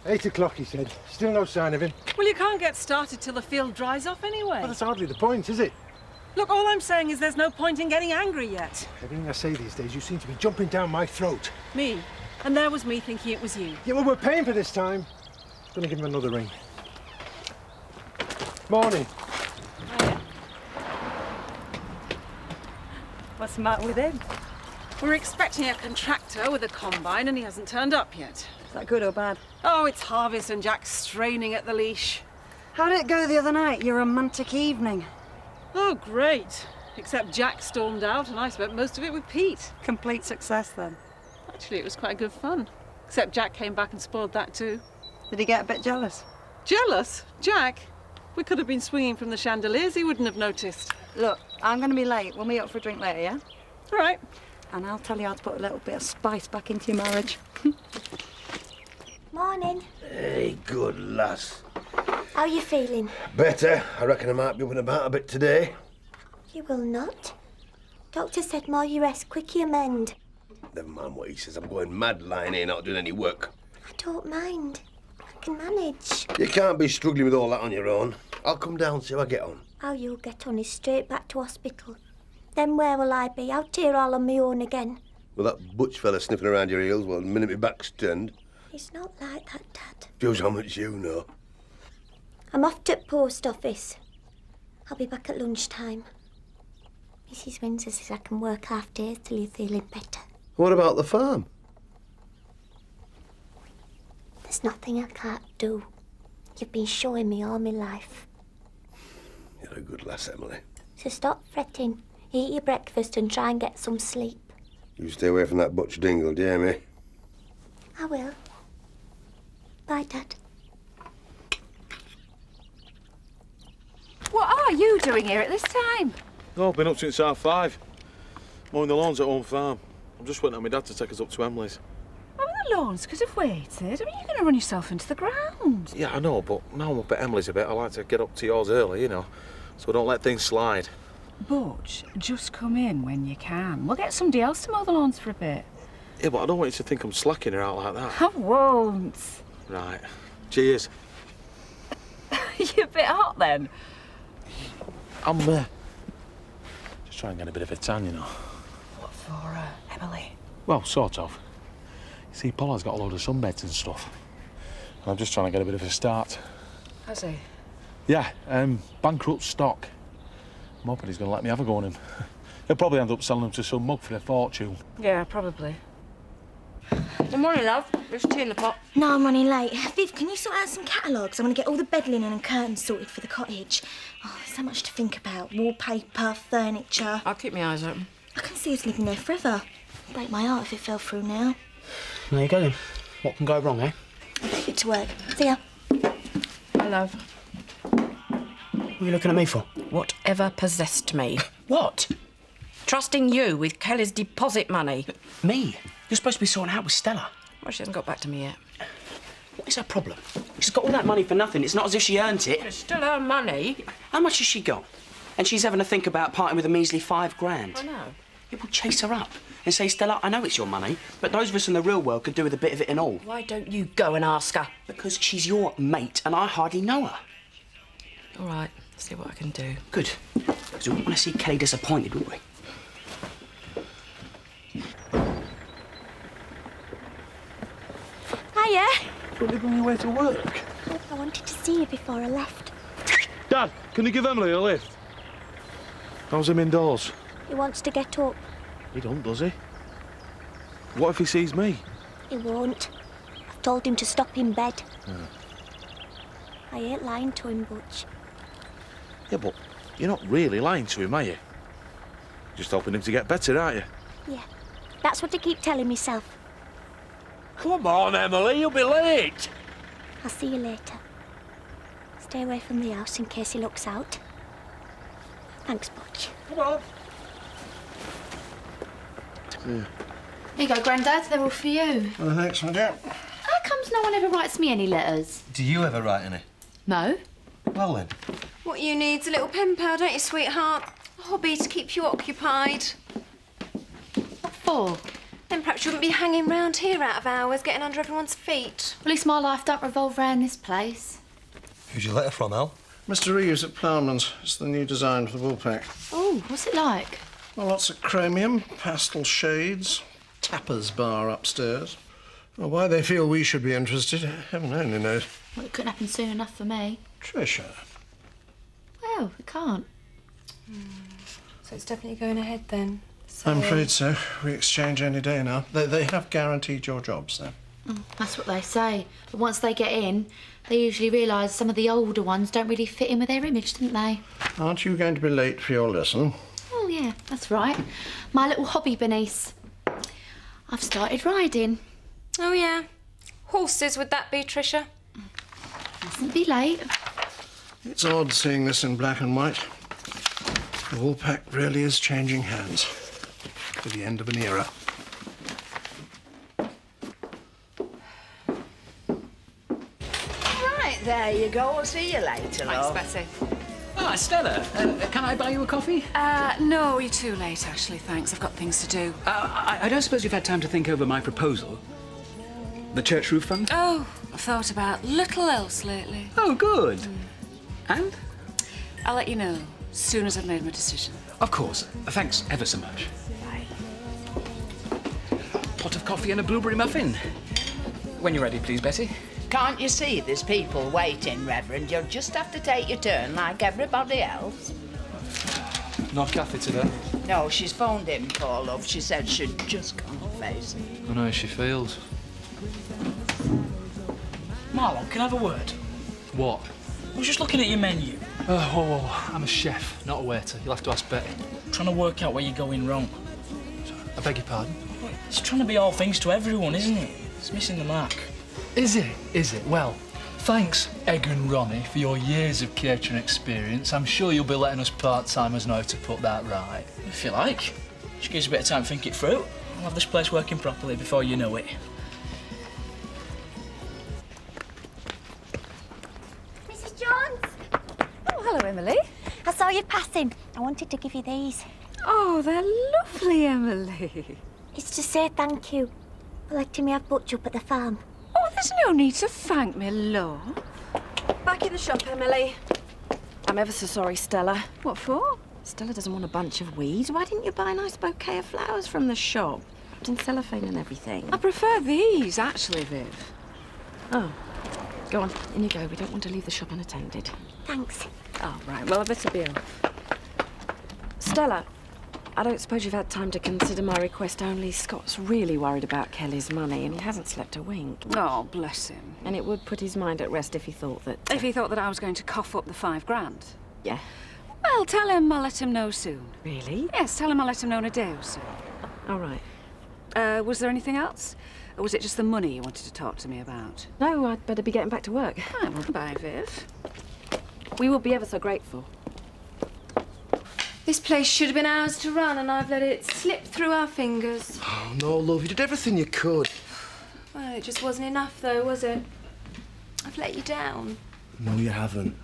8 o'clock, he said. Still no sign of him. Well, you can't get started till the field dries off anyway. Well, that's hardly the point, is it? Look, all I'm saying is there's no point in getting angry yet. Everything I say these days, you seem to be jumping down my throat. Me? And there was me thinking it was you. Yeah, well, we're paying for this time. Gonna give him another ring. Morning. Hiya. What's the matter with him? We're expecting a contractor with a combine and he hasn't turned up yet. Is that good or bad? Oh, it's harvest and Jack's straining at the leash. How did it go the other night, your romantic evening? Oh, great. Except Jack stormed out and I spent most of it with Pete. Complete success, then. Actually, it was quite good fun. Except Jack came back and spoiled that too. Did he get a bit jealous? Jealous? Jack? We could have been swinging from the chandeliers, he wouldn't have noticed. Look, I'm going to be late. We'll meet up for a drink later, yeah? All right. And I'll tell you how to put a little bit of spice back into your marriage. Morning. Hey, good lass. How are you feeling? Better. I reckon I might be up and about a bit today. You will not. Doctor said more you rest, quick you mend. Never mind what he says. I'm going mad lying here not doing any work. I don't mind. I can manage. You can't be struggling with all that on your own. I'll come down and see how I get on. How you'll get on is straight back to hospital. Then where will I be? Out here all on my own again. Well, that butch fella sniffing around your heels, well, the minute my back's turned. It's not like that, Dad. Shows how much you know. I'm off to the post office. I'll be back at lunchtime. Mrs. Windsor says I can work half days till you're feeling better. What about the farm? There's nothing I can't do. You've been showing me all my life. You're a good lass, Emily. So stop fretting. Eat your breakfast and try and get some sleep. You stay away from that butch dingle, do you hear me? I will. Bye, Dad. What are you doing here at this time? Oh, I've been up since 5:30. Mowing the lawns at home farm. I'm just waiting on my dad to take us up to Emily's. Oh, the lawns could have waited. I mean, you're going to run yourself into the ground. Yeah, I know, but now I'm up at Emily's a bit, I like to get up to yours early, you know, so I don't let things slide. Butch, just come in when you can. We'll get somebody else to mow the lawns for a bit. Yeah, but I don't want you to think I'm slacking her out like that. I won't. Right. Cheers. You're a bit hot, then. I'm just trying to get a bit of a tan, you know. What for, Emily? Well, sort of. You see, Paula's got a load of sunbeds and stuff. And I'm just trying to get a bit of a start. Has he? Yeah, bankrupt stock. I'm hoping he's going to let me have a go on him. He'll probably end up selling them to some mug for a fortune. Yeah, probably. Good morning, love. There's tea in the pot. No, I'm running late. Viv, can you sort out some catalogues? I want to get all the bed linen and curtains sorted for the cottage. Oh, there's so much to think about. Wallpaper, furniture. I'll keep my eyes open. I can see us living there forever. It'd break my heart if it fell through now. There you go, then. What can go wrong, eh? I better get to work. See ya. I love. What are you looking at me for? Whatever possessed me. What? Trusting you with Kelly's deposit money. Me? You're supposed to be sorting out with Stella. Well, she hasn't got back to me yet. What is her problem? She's got all that money for nothing. It's not as if she earned it. It's still her money. How much has she got? And she's having to think about parting with a measly £5,000. I know. It will chase her up and say, Stella, I know it's your money, but those of us in the real world could do with a bit of it and all. Why don't you go and ask her? Because she's your mate and I hardly know her. All right, see what I can do. Good. Because we wouldn't want to see Kelly disappointed, would we? Hiya. Don't you bring me away to work? I wanted to see you before I left. Dad, can you give Emily a lift? How's him indoors? He wants to get up. He don't, does he? What if he sees me? He won't. I've told him to stop in bed. I ain't lying to him, Butch. Yeah, but you're not really lying to him, are you? Just helping him to get better, aren't you? Yeah. That's what I keep telling myself. Come on, Emily, you'll be late. I'll see you later. Stay away from the house in case he looks out. Thanks, Butch. Come on. Here you go, Grandad. They're all for you. Oh, thanks, my dear. How comes no one ever writes me any letters? Do you ever write any? No. Well then. What you need's a little pen pal, don't you, sweetheart? A hobby to keep you occupied. What for? Then perhaps you wouldn't be hanging round here out of hours, getting under everyone's feet. At least my life don't revolve around this place. Who's your letter from, Al? Mr. Reeves at Plowman's. It's the new design for the Woolpack. Oh, what's it like? Well, lots of chromium, pastel shades, tappers bar upstairs. Well, why they feel we should be interested, heaven only knows. Well, it couldn't happen soon enough for me. Tricia. Well, it can't. So it's definitely going ahead then. So... I'm afraid so. We exchange any day now. They have guaranteed your jobs, though. That's what they say. But once they get in, they usually realise some of the older ones don't really fit in with their image, don't they? Aren't you going to be late for your lesson? Oh, yeah, that's right. My little hobby, Bernice. I've started riding. Oh, yeah. Horses, would that be, Tricia? Mustn't be late. It's odd seeing this in black and white. The Woolpack really is changing hands. For the end of an era. Right, there you go. I'll see you later, love. Thanks, Betty. Ah, Stella, can I buy you a coffee? No, you're too late, actually, thanks. I've got things to do. I don't suppose you've had time to think over my proposal? The church roof fund? Oh, I've thought about little else lately. Oh, good. And? I'll let you know as soon as I've made my decision. Of course. Thanks ever so much. Bye. Pot of coffee and a blueberry muffin. When you're ready, please, Betty. Can't you see there's people waiting, Reverend? You'll just have to take your turn like everybody else. Not Kathy today. No, she's phoned in, poor love. She said she just can't face it. I know how she feels. Marlon, can I have a word? What? I was just looking at your menu. Oh, I'm a chef, not a waiter. You'll have to ask Betty. Trying to work out where you're going wrong. I beg your pardon? It's trying to be all things to everyone, isn't it? It's missing the mark. Is it? Is it? Well, thanks, Egg and Ronnie, for your years of catering experience. I'm sure you'll be letting us part-timers know how to put that right. If you like. Just gives you a bit of time to think it through. I'll have this place working properly before you know it. Mrs. Jones? Oh, hello, Emily. I saw you passing. I wanted to give you these. Oh, they're lovely, Emily. It's to say thank you for letting me have Butch up at the farm. Oh, there's no need to thank me, love. Back in the shop, Emily. I'm ever so sorry, Stella. What for? Stella doesn't want a bunch of weeds. Why didn't you buy a nice bouquet of flowers from the shop? Wrapped in cellophane and everything. I prefer these, actually, Viv. Oh. Go on, in you go. We don't want to leave the shop unattended. Thanks. Oh, right. Well, I better be off. Stella, I don't suppose you've had time to consider my request, only Scott's really worried about Kelly's money and he hasn't slept a wink. Oh, bless him. And it would put his mind at rest if he thought that... If he thought that I was going to cough up the £5,000? Yeah. Well, tell him I'll let him know soon. Really? Yes, tell him I'll let him know in a day or so. All right. Was there anything else? Or was it just the money you wanted to talk to me about? No, I'd better be getting back to work. Right, well, bye, Viv. We will be ever so grateful. This place should have been ours to run and I've let it slip through our fingers. Oh, no, love, you did everything you could. Well, it just wasn't enough though, was it? I've let you down. No, you haven't.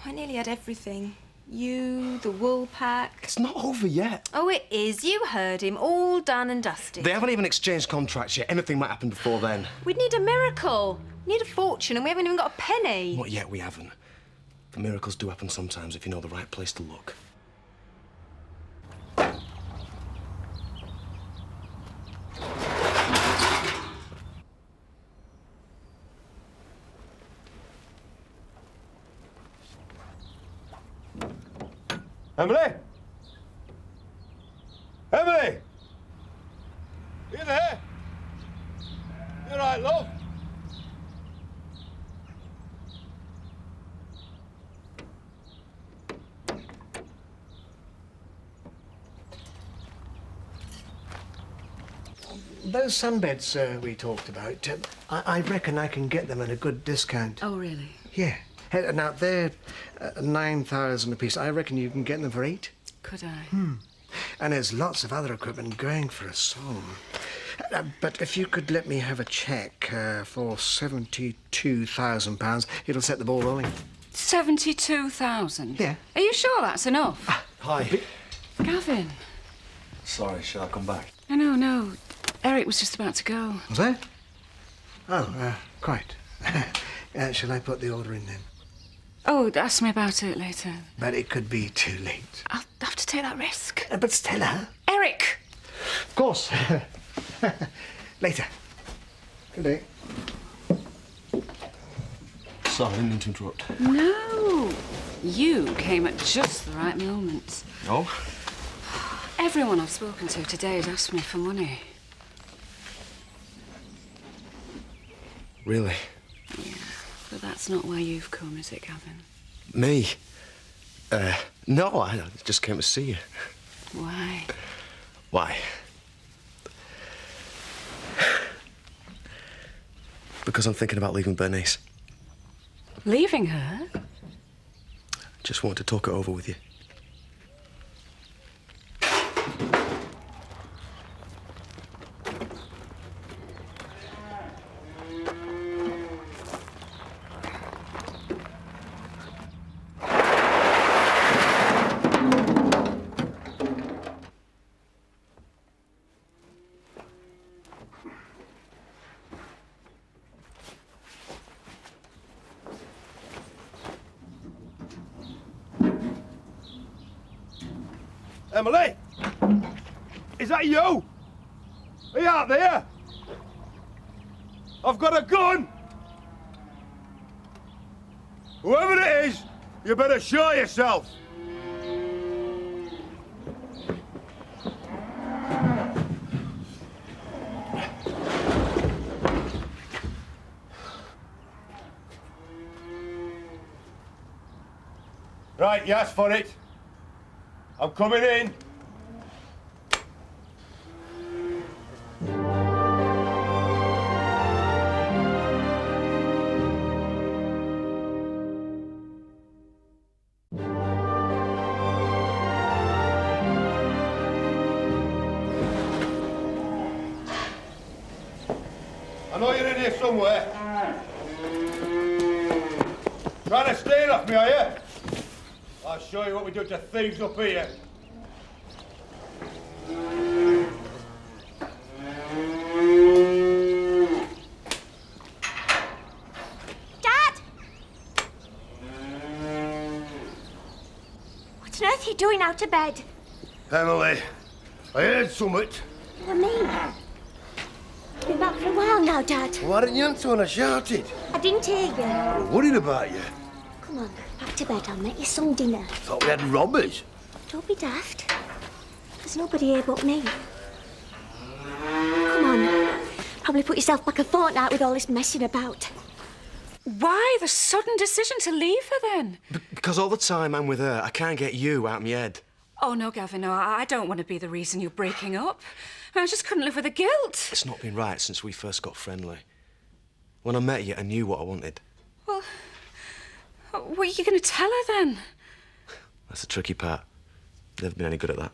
I nearly had everything. You, the Woolpack. It's not over yet. Oh, it is. You heard him. All done and dusted. They haven't even exchanged contracts yet. Anything might happen before then. We'd need a miracle. We need a fortune and we haven't even got a penny. Not yet, we haven't. But miracles do happen sometimes if you know the right place to look. Emily? Emily? You there? You all right, love? Those sunbeds we talked about, I reckon I can get them at a good discount. Oh, really? Yeah. Now, they're 9,000 apiece. I reckon you can get them for 8. Could I? And there's lots of other equipment going for a song. But if you could let me have a cheque for £72,000, it'll set the ball rolling. 72,000? Yeah. Are you sure that's enough? Hi. Gavin. Sorry, shall I come back? No. Eric was just about to go. Was I? Oh, quite. Shall I put the order in then? Oh, ask me about it later. But it could be too late. I'll have to take that risk. But Stella... Eric! Of course. Later. Good day. Sorry, I didn't mean to interrupt. No. You came at just the right moment. Oh? Everyone I've spoken to today has asked me for money. Really? Yeah, but that's not why you've come, is it, Gavin? Me? No, I just came to see you. Why? Why? Because I'm thinking about leaving Bernice. Leaving her? Just wanted to talk it over with you. Emily! Is that you? Are you out there? I've got a gun! Whoever it is, you better show yourself. Right, you asked for it. I'm coming in. I know you're in here somewhere. Trying to steal off me, are you? I'll show you what we do to thieves up here. Dad! What on earth are you doing out of bed? Emily, I heard something. What me? Been back for a while now, Dad. Why didn't you answer when I shouted? I didn't hear you. I'm worried about you. Come on, back to bed. I'll make you some dinner. Thought we had robbers. Don't be daft. There's nobody here but me. Come on. Probably put yourself back a fortnight with all this messing about. Why the sudden decision to leave her, then? Because all the time I'm with her, I can't get you out of my head. Oh, no, Gavin, no, I don't want to be the reason you're breaking up. I just couldn't live with the guilt. It's not been right since we first got friendly. When I met you, I knew what I wanted. Well, what are you going to tell her, then? That's the tricky part. Never been any good at that.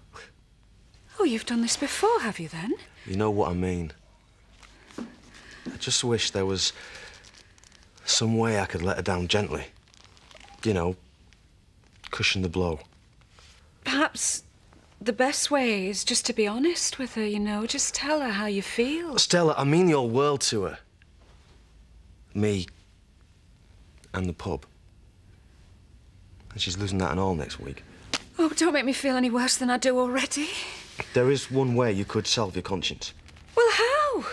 Oh, you've done this before, have you, then? You know what I mean. I just wish there was some way I could let her down gently. You know, cushion the blow. Perhaps the best way is just to be honest with her, you know. Just tell her how you feel. Stella, I mean the old world to her. Me and the pub. And she's losing that and all next week. Oh, don't make me feel any worse than I do already. There is one way you could salve your conscience. Well, how?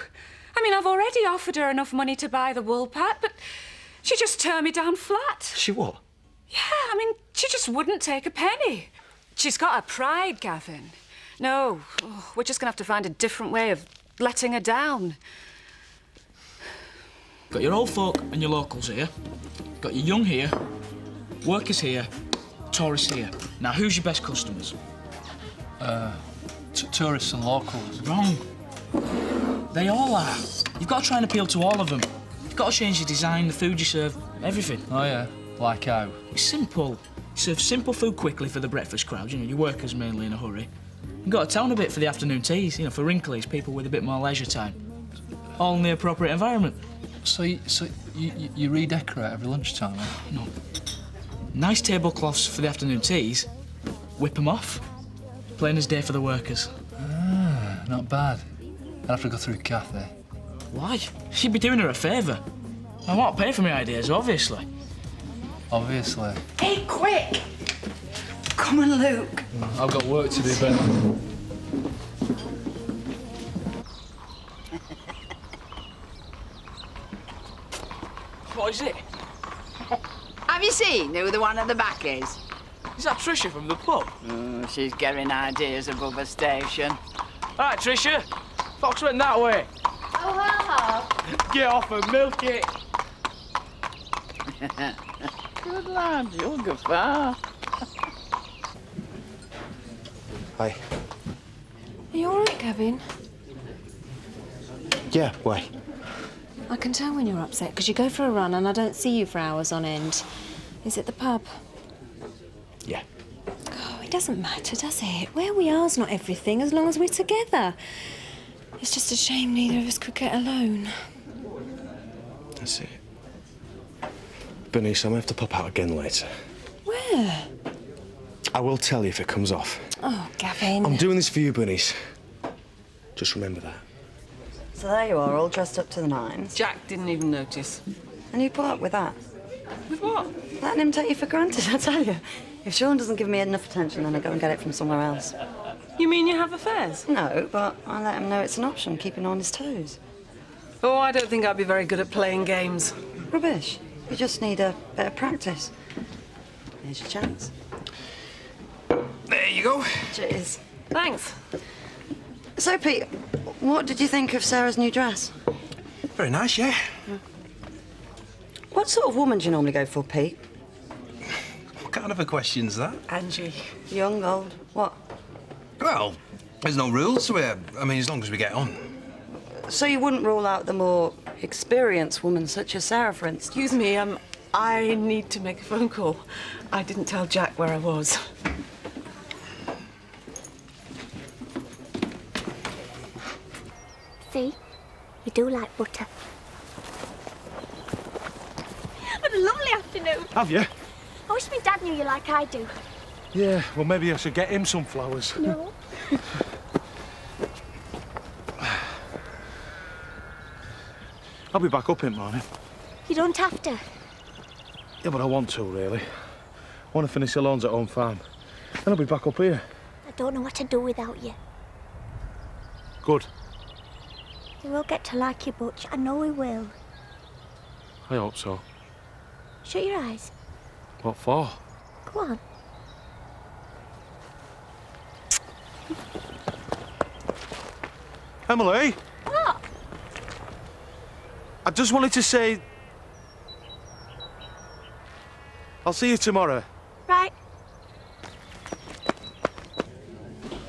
I mean, I've already offered her enough money to buy the wool pad, but she just turned me down flat. She what? Yeah, I mean, she just wouldn't take a penny. She's got her pride, Gavin. No, we're just going to have to find a different way of letting her down. Got your old folk and your locals here. Got your young here, workers here, tourists here. Now, who's your best customers? Tourists and locals. Wrong. They all are. You've got to try and appeal to all of them. You've got to change your design, the food you serve, everything. Oh, yeah? Like how? It's simple. You serve simple food quickly for the breakfast crowd, you know, your workers mainly in a hurry. You've got to town a bit for the afternoon teas, you know, for wrinklies, people with a bit more leisure time. All in the appropriate environment. So you redecorate every lunchtime, eh? No. Nice tablecloths for the afternoon teas. Whip them off. Plain as day for the workers. Ah, not bad. I'd have to go through Kathy. Why? You'd be doing her a favour. I won't pay for my ideas, obviously. Obviously. Hey, quick! Come on, Luke. I've got work to do, Ben. What is it? Have you seen who the one at the back is? Is that Tricia from the pub? Oh, she's getting ideas above her station. All right, Tricia. Fox went that way. Oh, ha. Get off and milk it. Good lad, you'll go far. Hi. Are you all right, Gavin? Yeah, why? I can tell when you're upset, because you go for a run and I don't see you for hours on end. Is it the pub? Yeah. Oh, it doesn't matter, does it? Where we are's not everything, as long as we're together. It's just a shame neither of us could get alone. That's it. Bernice, I'm gonna have to pop out again later. Where? I will tell you if it comes off. Oh, Gavin. I'm doing this for you, Bernice. Just remember that. So there you are, all dressed up to the nines. Jack didn't even notice. And you put up with that? With what? Letting him take you for granted, I tell you. If Sean doesn't give me enough attention, then I go and get it from somewhere else. You mean you have affairs? No, but I let him know it's an option, keeping on his toes. Oh, I don't think I'd be very good at playing games. Rubbish. You just need a bit of practice. Here's your chance. There you go. Cheers. Thanks. So, Pete, what did you think of Sarah's new dress? Very nice, yeah. What sort of woman do you normally go for, Pete? What kind of a question's that? Angie. Young, old, what? Well, there's no rules to it. I mean, as long as we get on. So you wouldn't rule out the more experienced woman, such as Sarah, for instance? Excuse me, I need to make a phone call. I didn't tell Jack where I was. See? You do like butter. What a lovely afternoon. Have you? I wish my dad knew you like I do. Yeah, well, maybe I should get him some flowers. No. I'll be back up in the morning. You don't have to. Yeah, but I want to, really. I want to finish the lawns at home farm. Then I'll be back up here. I don't know what to do without you. Good. We will get to like you, Butch. I know we will. I hope so. Shut your eyes. What for? Go on. Emily? What? I just wanted to say... I'll see you tomorrow. Right.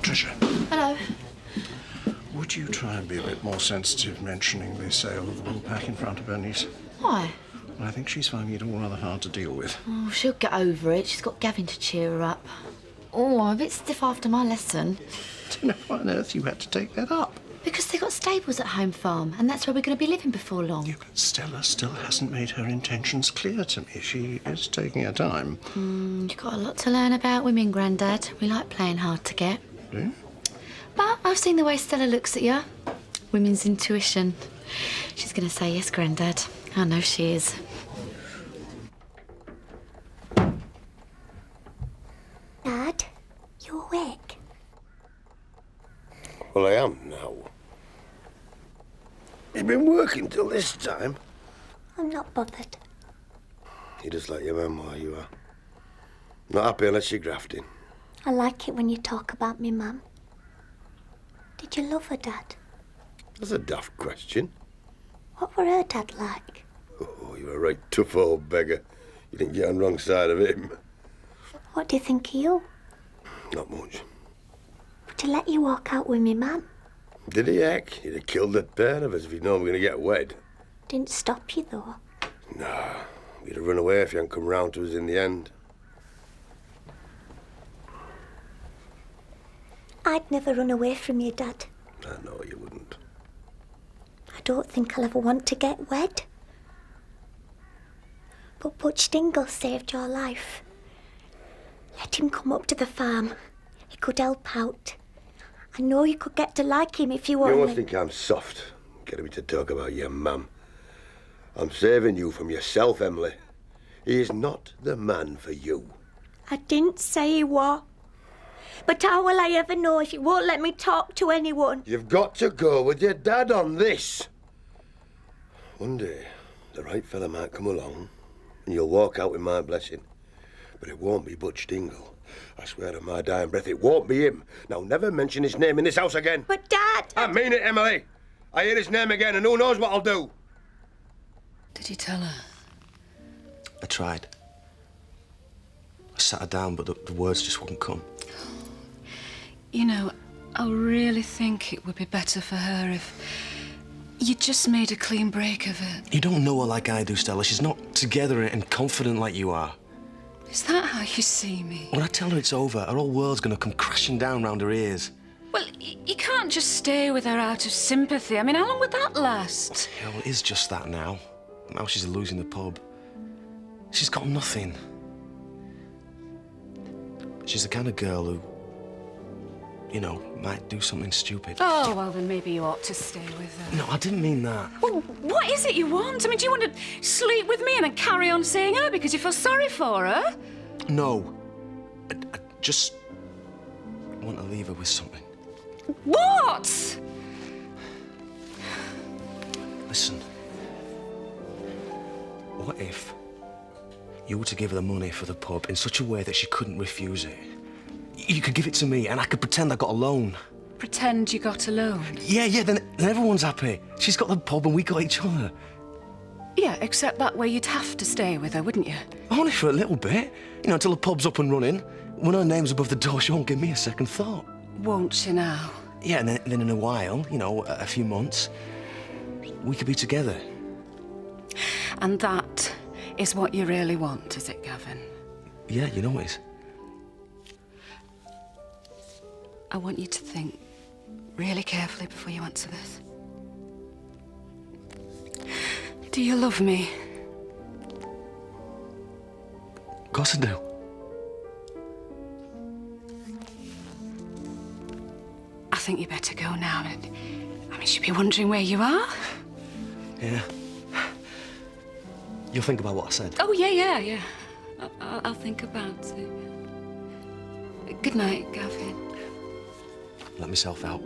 Tricia, Hello. would you try and be a bit more sensitive mentioning the sale of the wool pack in front of Bernice? Why? Well, I think she's finding it all rather hard to deal with. Oh, she'll get over it. She's got Gavin to cheer her up. Oh, I'm a bit stiff after my lesson. Do you know why on earth you had to take that up? Because they've got stables at home farm, and that's where we're going to be living before long. Yeah, but Stella still hasn't made her intentions clear to me. She is taking her time. You've got a lot to learn about women, Grandad. We like playing hard to get. Do you? But I've seen the way Stella looks at you. Women's intuition. She's going to say yes, Grandad. I know she is. Dad, you awake? Well, I am now. You've been working till this time. I'm not bothered. You're just like your mum, are you are? Not happy unless you're grafting. I like it when you talk about me, Mum. Did you love her, Dad? That's a daft question. What were her dad like? Oh, you're a right tough old beggar. You didn't get on the wrong side of him. What do you think of you? Not much. To let you walk out with me, Mum. Did he, heck? He'd have killed the pair of us if he'd known we were going to get wed. Didn't stop you, though. Nah, we'd have run away if you hadn't come round to us in the end. I'd never run away from you, Dad. I know you wouldn't. I don't think I'll ever want to get wed. But Butch Dingle saved your life. Let him come up to the farm. He could help out. I know you could get to like him if you You only... must think I'm soft, getting me to talk about your mum. I'm saving you from yourself, Emily. He is not the man for you. I didn't say he was. But how will I ever know if you won't let me talk to anyone? You've got to go with your dad on this. One day, the right fella might come along and you'll walk out with my blessing. But it won't be Butch Dingle. I swear on my dying breath, it won't be him. Now, never mention his name in this house again. But, Dad... I mean it, Emily. I hear his name again and who knows what I'll do. Did you tell her? I tried. I sat her down, but the words just wouldn't come. You know, I really think it would be better for her if you just made a clean break of it. You don't know her like I do, Stella. She's not together and confident like you are. Is that how you see me? When I tell her it's over, her whole world's gonna come crashing down round her ears. Well, you can't just stay with her out of sympathy. I mean, how long would that last? Yeah, well, it is just that now. Now she's losing the pub. She's got nothing. She's the kind of girl who, you know, might do something stupid. Oh, well, then maybe you ought to stay with her. No, I didn't mean that. Well, what is it you want? I mean, do you want to sleep with me and then carry on seeing her because you feel sorry for her? No. I just want to leave her with something. What? Listen. What if you were to give her the money for the pub in such a way that she couldn't refuse it? You could give it to me and I could pretend I got a loan. Pretend you got a loan? Yeah, then everyone's happy. She's got the pub and we got each other. Yeah, except that way you'd have to stay with her, wouldn't you? Only for a little bit. You know, until the pub's up and running. When her name's above the door, she won't give me a second thought. Won't she now? Yeah, and then in a while, you know, a few months, we could be together. And that is what you really want, is it, Gavin? Yeah, you know it is. I want you to think really carefully before you answer this. Do you love me? Of course I do. I think you better go now. I mean, she'll be wondering where you are. Yeah. You'll think about what I said. Oh, yeah. I'll think about it. Good night, Gavin. Let myself out.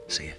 See you.